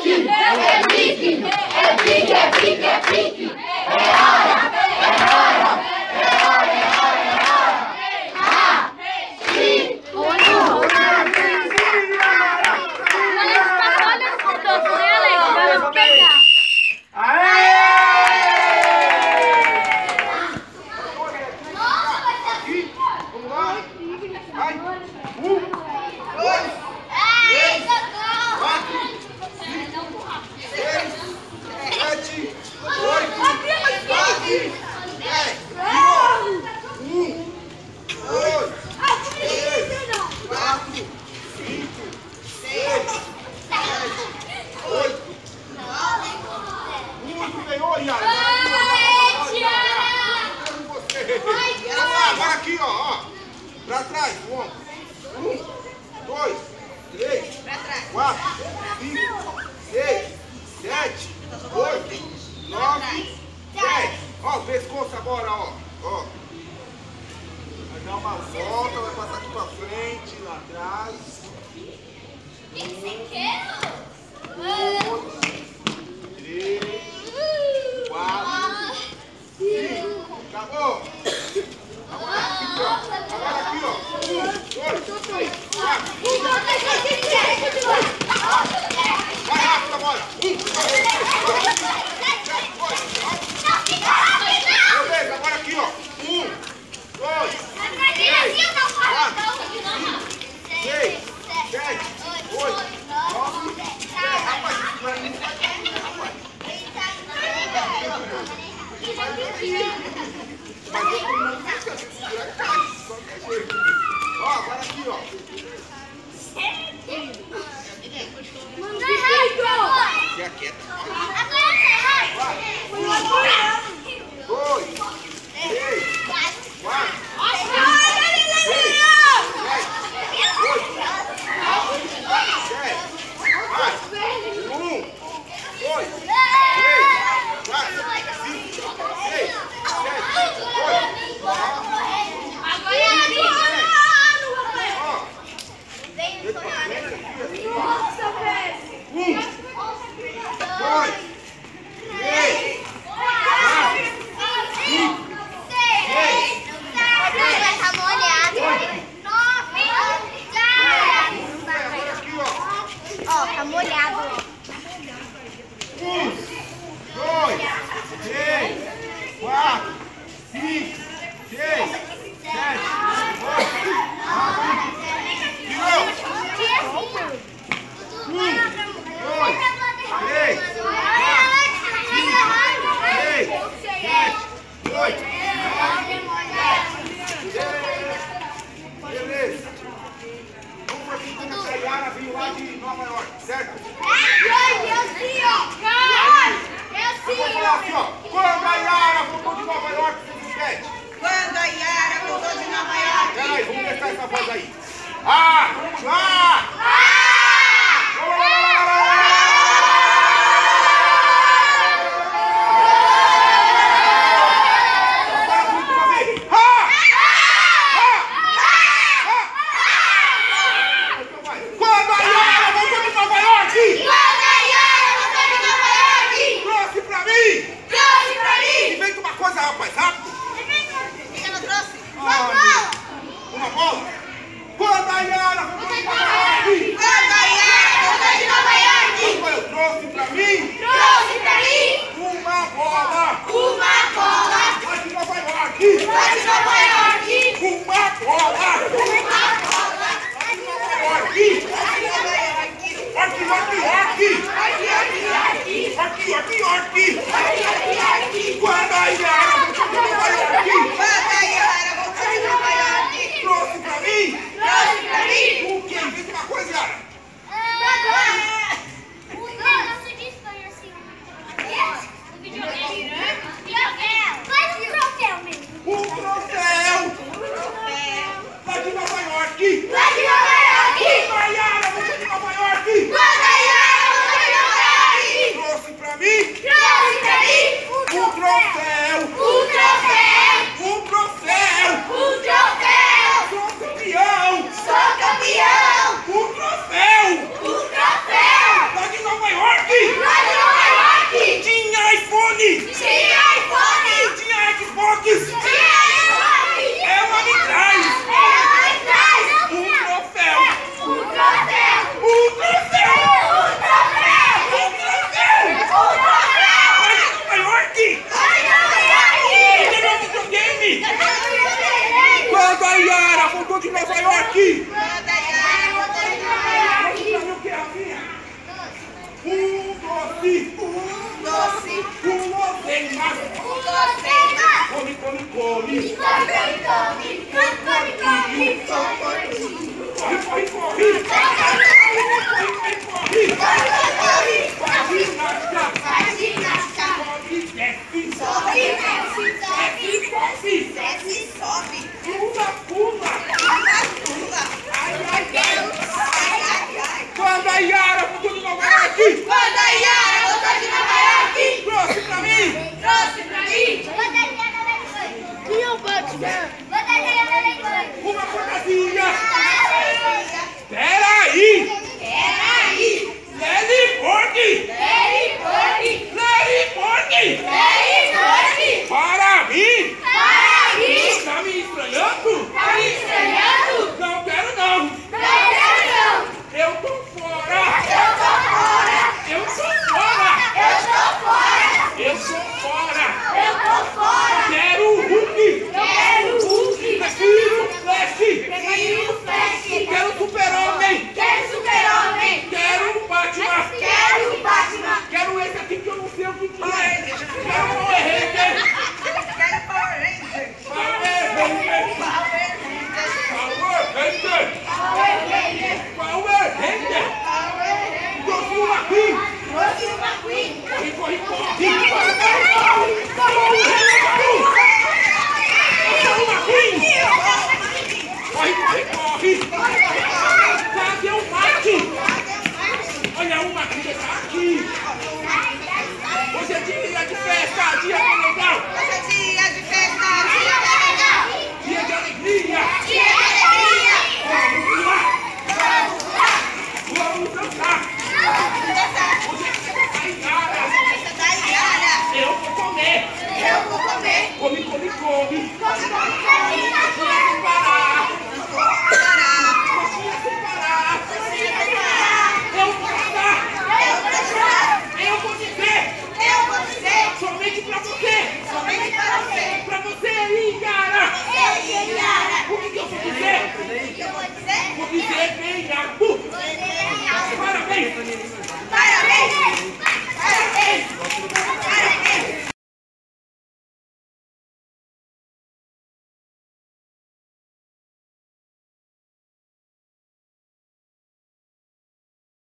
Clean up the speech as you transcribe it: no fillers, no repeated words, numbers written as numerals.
pique, é pique, é pique, é pique, é pique. É hora, é hora, é hora, é hora, é hora. Agora aqui, ó. Pra trás, o ombro. 1, 2, 3, 4, 5, 6, 7, 8, 9, 10. Ó, o pescoço agora, ó. Vai dar uma volta, vai passar aqui pra frente, lá atrás. 2, 3, 4, 5. Acabou. Agora aqui, ó. 1, 2, 3, 4. Vai rápido agora. 1, 2, 3, 4. Beleza, agora aqui, ó. 1, 2, 3, 4, 5, 6, 7, 8, 9, 10. Rapaz, isso vai muito rapaz. Ó, agora aqui, ó. Fica quieta. 2, 3, 4, 1 troféu! 1 troféu! corre, corre!